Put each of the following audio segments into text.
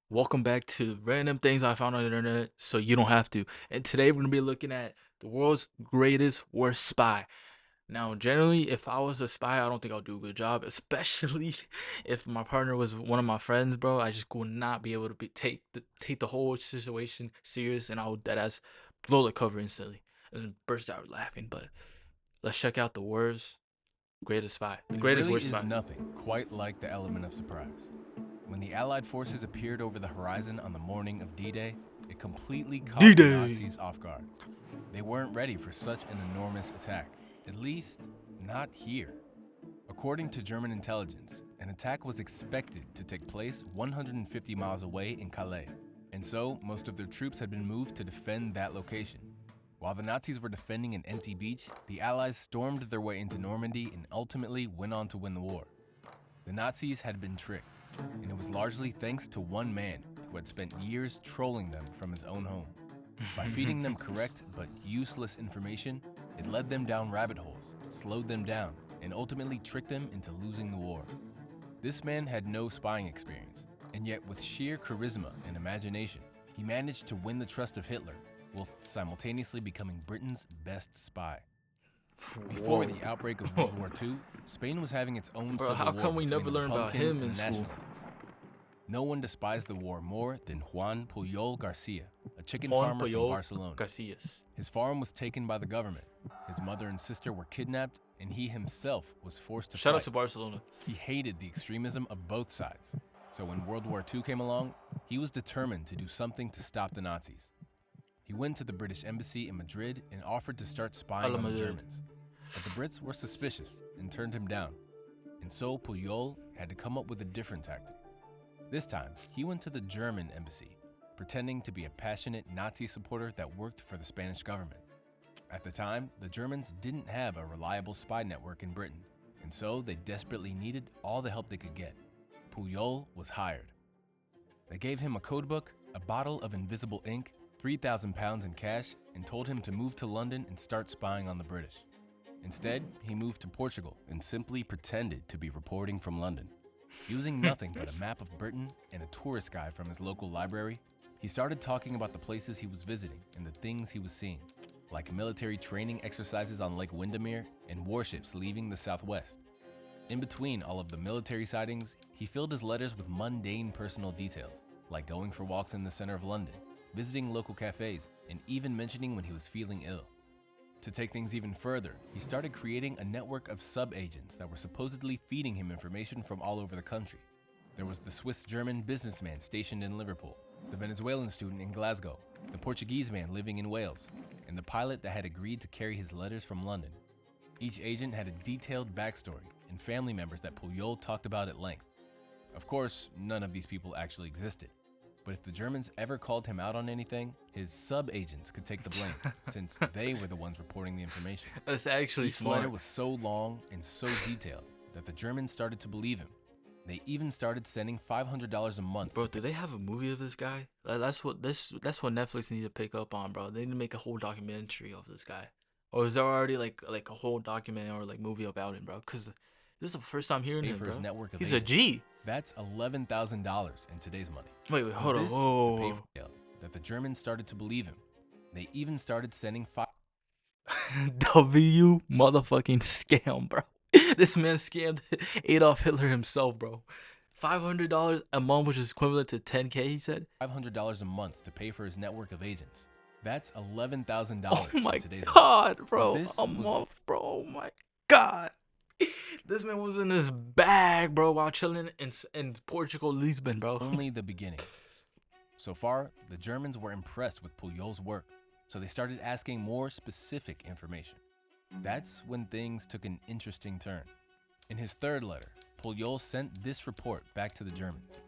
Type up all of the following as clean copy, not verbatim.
Welcome back to random things I found on the internet so you don't have to. And today we're gonna be looking at the world's greatest worst spy. Now, generally, if I was a spy, I don't think I'll do a good job, especially if my partner was one of my friends, bro. I just would not be able to take the whole situation serious, and I would dead ass blow the cover instantly and burst out laughing. But let's check out the world's greatest spy, the There greatest really worst is spy. nothing quite like the element of surprise. When the Allied forces appeared over the horizon on the morning of D-Day, it completely caught the D-Day. Nazis off guard. They weren't ready for such an enormous attack, at least not here. According to German intelligence, an attack was expected to take place 150 miles away in Calais, and so most of their troops had been moved to defend that location. While the Nazis were defending an empty beach, the Allies stormed their way into Normandy and ultimately went on to win the war. The Nazis had been tricked, and it was largely thanks to one man who had spent years trolling them from his own home. By feeding them correct but useless information, it led them down rabbit holes, slowed them down, and ultimately tricked them into losing the war. This man had no spying experience, and yet with sheer charisma and imagination, he managed to win the trust of Hitler whilst simultaneously becoming Britain's best spy. Before Whoa. the outbreak of World War II, Spain was having its own Bro, civil how war come we between never the learned about Republicans him and in the school? Nationalists. No one despised the war more than Juan Puyol Garcia, a chicken Juan farmer from Puyol Barcelona. Garcias. His farm was taken by the government, his mother and sister were kidnapped, and he himself was forced to Shout out fight. to Barcelona. He hated the extremism of both sides, so when World War II came along, he was determined to do something to stop the Nazis. He went to the British embassy in Madrid and offered to start spying on the Madrid. Germans. But the Brits were suspicious and turned him down, and so Puyol had to come up with a different tactic. This time, he went to the German embassy, pretending to be a passionate Nazi supporter that worked for the Spanish government. At the time, the Germans didn't have a reliable spy network in Britain, and so they desperately needed all the help they could get. Puyol was hired. They gave him a codebook, a bottle of invisible ink, £3,000 in cash, and told him to move to London and start spying on the British. Instead, he moved to Portugal and simply pretended to be reporting from London. Using nothing but a map of Britain and a tourist guide from his local library, he started talking about the places he was visiting and the things he was seeing, like military training exercises on Lake Windermere and warships leaving the southwest. In between all of the military sightings, he filled his letters with mundane personal details, like going for walks in the center of London, visiting local cafes, and even mentioning when he was feeling ill. To take things even further, he started creating a network of sub-agents that were supposedly feeding him information from all over the country. There was the Swiss-German businessman stationed in Liverpool, the Venezuelan student in Glasgow, the Portuguese man living in Wales, and the pilot that had agreed to carry his letters from London. Each agent had a detailed backstory and family members that Puyol talked about at length. Of course, none of these people actually existed. But if the Germans ever called him out on anything, his sub-agents could take the blame, since they were the ones reporting the information. That's actually Each letter smart. was so long and so detailed that the Germans started to believe him. They even started sending $500 a month. Bro, do they have a movie of this guy? That's what Netflix need to pick up on, bro. They need to make a whole documentary of this guy. Or is there already like a whole document or like movie about him, bro? Cause this is the first time hearing Pay him, for bro. his network of He's a agents. G. That's $11,000 in today's money. Wait, But hold on. this was to pay Whoa. for jail, that the Germans started to believe him. They even started sending W motherfucking scam, bro. This man scammed Adolf Hitler himself, bro. $500 a month, which is equivalent to 10K, he said. $500 a month to pay for his network of agents. That's $11,000 Oh my in today's money. god, bro. But this A was month, bro. Oh my god. This man was in his bag, bro, while chilling in Portugal, Lisbon, bro. only the beginning. So far, the Germans were impressed with Puyol's work, so they started asking more specific information. That's when things took an interesting turn. In his third letter, Puyol sent this report back to the Germans.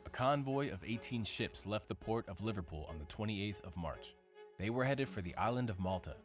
A convoy of 18 ships left the port of Liverpool on the 28th of March. They were headed for the island of Malta.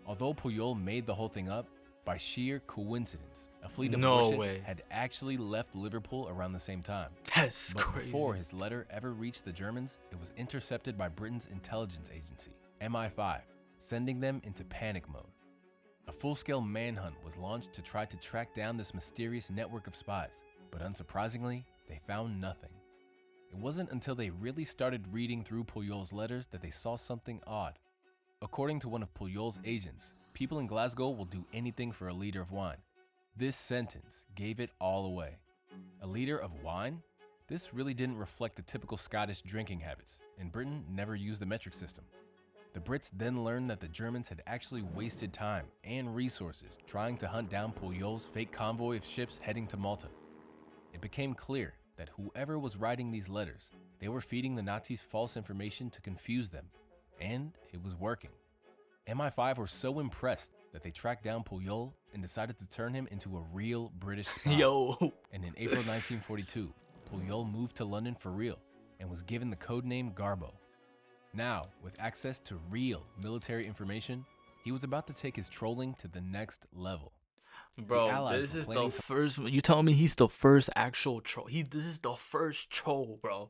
Although Puyol made the whole thing up, by sheer coincidence, a fleet of No warships way. had actually left Liverpool around the same time. That's But crazy. before his letter ever reached the Germans, it was intercepted by Britain's intelligence agency, MI5, sending them into panic mode. A full-scale manhunt was launched to try to track down this mysterious network of spies, but unsurprisingly, they found nothing. It wasn't until they really started reading through Puyol's letters that they saw something odd. According to one of Puyol's agents, people in Glasgow will do anything for a liter of wine. This sentence gave it all away. A liter of wine? This really didn't reflect the typical Scottish drinking habits, and Britain never used the metric system. The Brits then learned that the Germans had actually wasted time and resources trying to hunt down Puyol's fake convoy of ships heading to Malta. It became clear that whoever was writing these letters, they were feeding the Nazis false information to confuse them, and it was working. MI5 were so impressed that they tracked down Puyol and decided to turn him into a real British spy. Yo. And in April 1942, Puyol moved to London for real and was given the codename Garbo. Now, with access to real military information, he was about to take his trolling to the next level. Bro, this is the first. You telling me he's the first actual troll? This is the first troll, bro.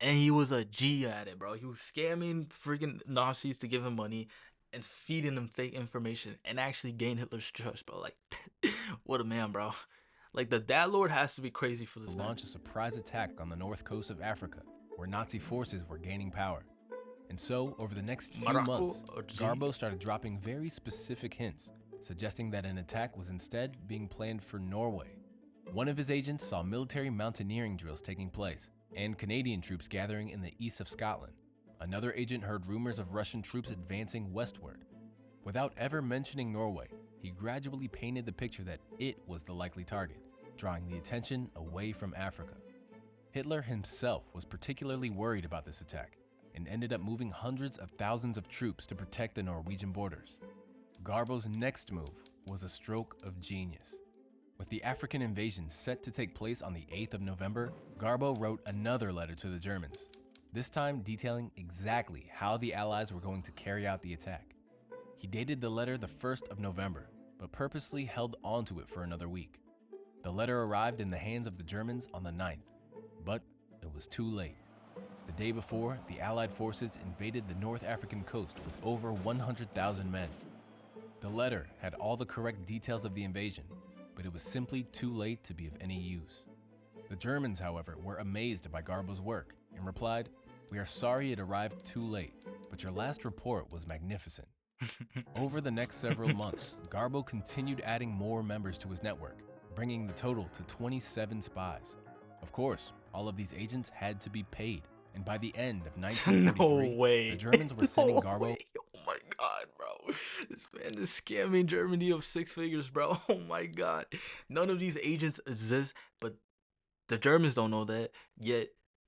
And he was a G at it, bro. He was scamming freaking Nazis to give him money and feeding them fake information and actually gain Hitler's trust, bro. Like, what a man, bro. Like, the Dad Lord has to be crazy for this man. Launch a surprise attack on the north coast of Africa, where Nazi forces were gaining power. And so, over the next few months, Garbo started dropping very specific hints, suggesting that an attack was instead being planned for Norway. One of his agents saw military mountaineering drills taking place, and Canadian troops gathering in the east of Scotland. Another agent heard rumors of Russian troops advancing westward. Without ever mentioning Norway, he gradually painted the picture that it was the likely target, drawing the attention away from Africa. Hitler himself was particularly worried about this attack, and ended up moving hundreds of thousands of troops to protect the Norwegian borders. Garbo's next move was a stroke of genius. With the African invasion set to take place on the 8th of November, Garbo wrote another letter to the Germans, this time detailing exactly how the Allies were going to carry out the attack. He dated the letter the 1st of November, but purposely held onto it for another week. The letter arrived in the hands of the Germans on the 9th, but it was too late. The day before, the Allied forces invaded the North African coast with over 100,000 men. The letter had all the correct details of the invasion, but it was simply too late to be of any use. The Germans, however, were amazed by Garbo's work and replied, "We are sorry it arrived too late, but your last report was magnificent." Over the next several months, Garbo continued adding more members to his network, bringing the total to 27 spies. Of course, all of these agents had to be paid. And by the end of 1943, the Germans were sending Garbo. Oh my god, bro. This man is scamming Germany of 6 figures, bro. Oh my god. None of these agents exist, but the Germans don't know that, yet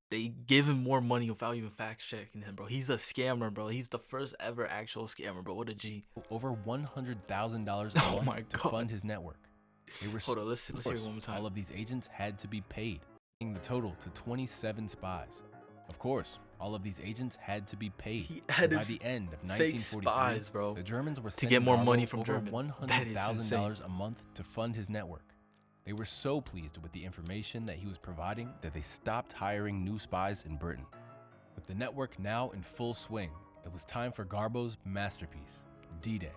they give him more money without even fact checking him, bro. He's a scammer, bro. He's the first ever actual scammer, bro. What a G. Over $100,000 a month to fund his network. They were Hold on, let's hear it one more time. All of these agents had to be paid, bringing the total to 27 spies. Of course, all of these agents had to be paid. By the end of 1943, spies, bro, the Germans were to get more money from over Germany. $100,000 a month to fund his network. They were so pleased with the information that he was providing that they stopped hiring new spies in Britain. With the network now in full swing, it was time for Garbo's masterpiece, D-Day.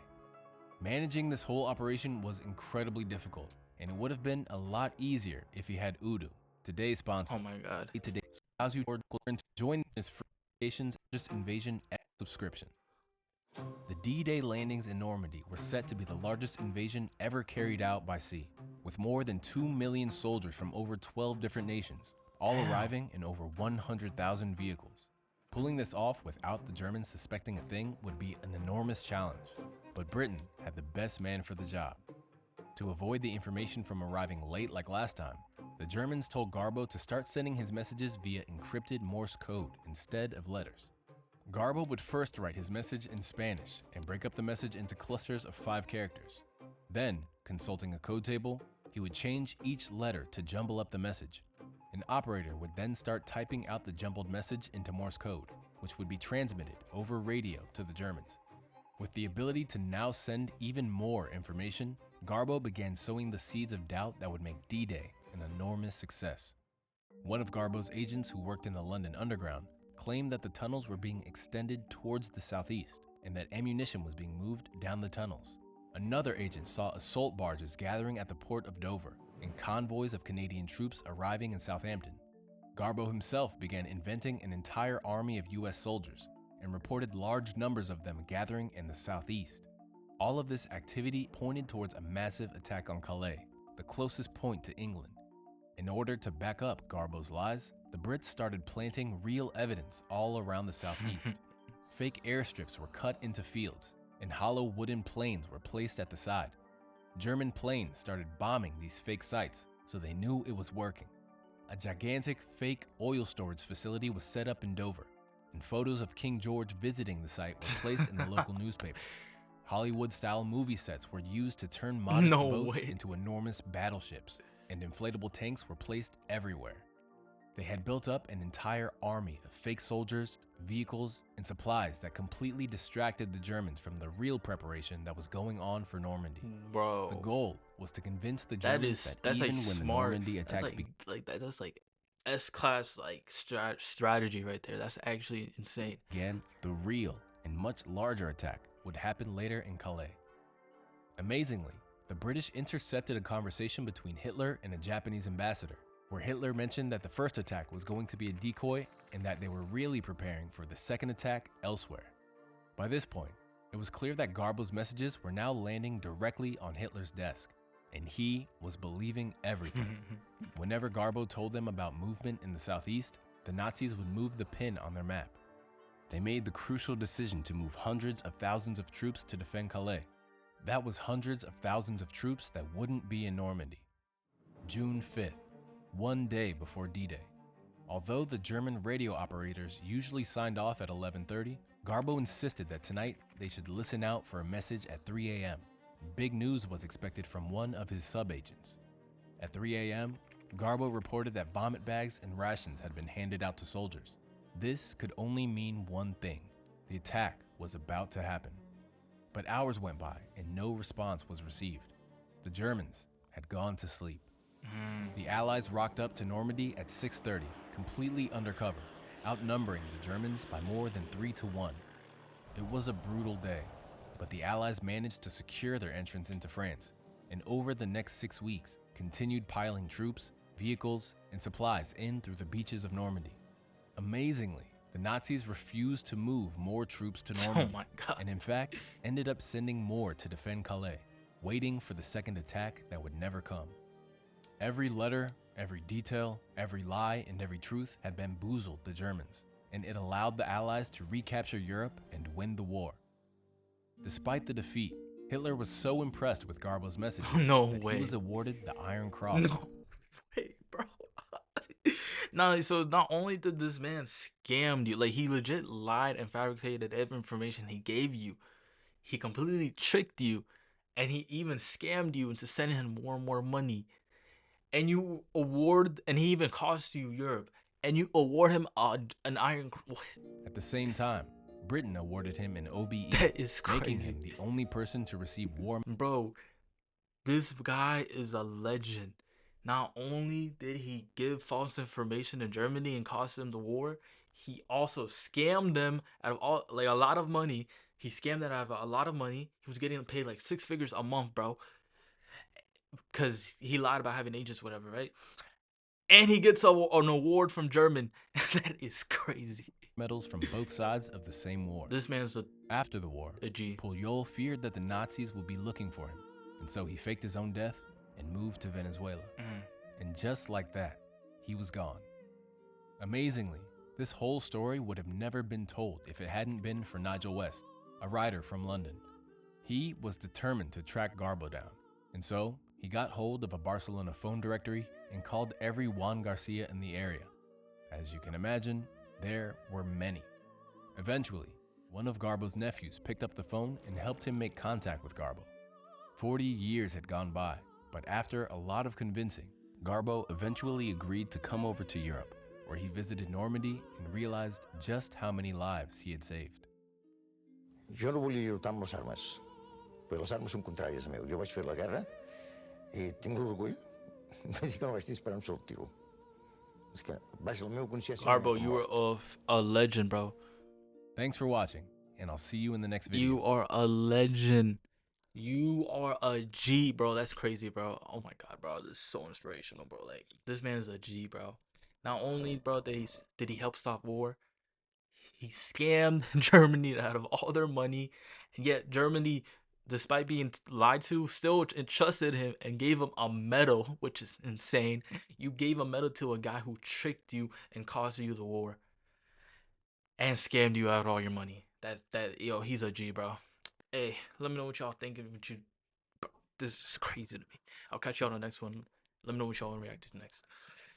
Managing this whole operation was incredibly difficult, and it would have been a lot easier if he had Udo, today's sponsor. Oh my god. Today allows you to join this free invasion subscription. The D-Day landings in Normandy were set to be the largest invasion ever carried out by sea, with more than 2 million soldiers from over 12 different nations, all arriving in over 100,000 vehicles. Pulling this off without the Germans suspecting a thing would be an enormous challenge, but Britain had the best man for the job. To avoid the information from arriving late like last time, the Germans told Garbo to start sending his messages via encrypted Morse code instead of letters. Garbo would first write his message in Spanish and break up the message into clusters of 5 characters. Then, consulting a code table, he would change each letter to jumble up the message. An operator would then start typing out the jumbled message into Morse code, which would be transmitted over radio to the Germans. With the ability to now send even more information, Garbo began sowing the seeds of doubt that would make D-Day an enormous success. One of Garbo's agents who worked in the London Underground claimed that the tunnels were being extended towards the southeast and that ammunition was being moved down the tunnels. Another agent saw assault barges gathering at the port of Dover and convoys of Canadian troops arriving in Southampton. Garbo himself began inventing an entire army of US soldiers and reported large numbers of them gathering in the southeast. All of this activity pointed towards a massive attack on Calais, the closest point to England. In order to back up Garbo's lies, the Brits started planting real evidence all around the southeast. Fake airstrips were cut into fields, and hollow wooden planes were placed at the side. German planes started bombing these fake sites, so they knew it was working. A gigantic fake oil storage facility was set up in Dover, and photos of King George visiting the site were placed in the local newspaper. Hollywood-style movie sets were used to turn modest No boats way. into enormous battleships, and inflatable tanks were placed everywhere. They had built up an entire army of fake soldiers, vehicles, and supplies that completely distracted the Germans from the real preparation that was going on for Normandy. Bro, The goal was to convince the Germans that that's even like when the smart. Normandy That's attacks that's like S-class like strategy right there. That's actually insane. began, the real and much larger attack would happen later in Calais. Amazingly, the British intercepted a conversation between Hitler and a Japanese ambassador, where Hitler mentioned that the first attack was going to be a decoy and that they were really preparing for the second attack elsewhere. By this point, it was clear that Garbo's messages were now landing directly on Hitler's desk, and he was believing everything. Whenever Garbo told them about movement in the southeast, the Nazis would move the pin on their map. They made the crucial decision to move hundreds of thousands of troops to defend Calais. That was hundreds of thousands of troops that wouldn't be in Normandy. June 5th, one day before D-Day. Although the German radio operators usually signed off at 11:30, Garbo insisted that tonight they should listen out for a message at 3 a.m. Big news was expected from one of his sub-agents. At 3 a.m., Garbo reported that vomit bags and rations had been handed out to soldiers. This could only mean one thing: the attack was about to happen. But hours went by and no response was received. The Germans had gone to sleep. The Allies rocked up to Normandy at 6:30, completely undercover, outnumbering the Germans by more than 3-1. It was a brutal day, but the Allies managed to secure their entrance into France, and over the next 6 weeks, continued piling troops, vehicles, and supplies in through the beaches of Normandy. Amazingly, the Nazis refused to move more troops to Normandy, Oh my God. and in fact, ended up sending more to defend Calais, waiting for the second attack that would never come. Every letter, every detail, every lie, and every truth had bamboozled the Germans, and it allowed the Allies to recapture Europe and win the war. Despite the defeat, Hitler was so impressed with Garbo's messages No that way. he was awarded the Iron Cross. No way, bro. No, so not only did this man scam you, like he legit lied and fabricated every information he gave you, he completely tricked you, and he even scammed you into sending him more and more money. And he even cost you Europe, and you award him an Iron Cross. At the same time, Britain awarded him an OBE, That is making crazy. him the only person to receive war Bro, this guy is a legend. Not only did he give false information to Germany and cost them the war, he also scammed them out of a lot of money. He scammed them out of a lot of money. He was getting paid like 6 figures a month, bro, because he lied about having agents, whatever, right? And he gets an award from German. That is crazy. medals from both sides of the same war. This man's After the war, a G. Puyol feared that the Nazis would be looking for him, and so he faked his own death and moved to Venezuela. And just like that, he was gone. Amazingly, this whole story would have never been told if it hadn't been for Nigel West, a writer from London. He was determined to track Garbo down, and so he got hold of a Barcelona phone directory and called every Juan Garcia in the area. As you can imagine, there were many. Eventually, one of Garbo's nephews picked up the phone and helped him make contact with Garbo. 40 years had gone by, but after a lot of convincing, Garbo eventually agreed to come over to Europe, where he visited Normandy and realized just how many lives he had saved. Jo no volia lluitar amb les armes, però les armes són contràries a meu. Jo vaig fer la guerra i tinc l'orgull de dir que no vaig disparar un sol tiro. És que baix la meva consciència... Garbo, you were a legend, bro. Thanks for watching, and I'll see you in the next video. You are a legend. You are a G, bro. That's crazy, bro. Oh my God, bro. This is so inspirational, bro. Like, this man is a G, bro. Not only, bro, did he help stop war, he scammed Germany out of all their money, and yet Germany, despite being lied to, still entrusted him and gave him a medal, which is insane. You gave a medal to a guy who tricked you and caused you the war and scammed you out of all your money. Yo, he's a G, bro. Hey, let me know what y'all think. What you, bro, this is crazy to me. I'll catch y'all on the next one. Let me know what y'all react to next.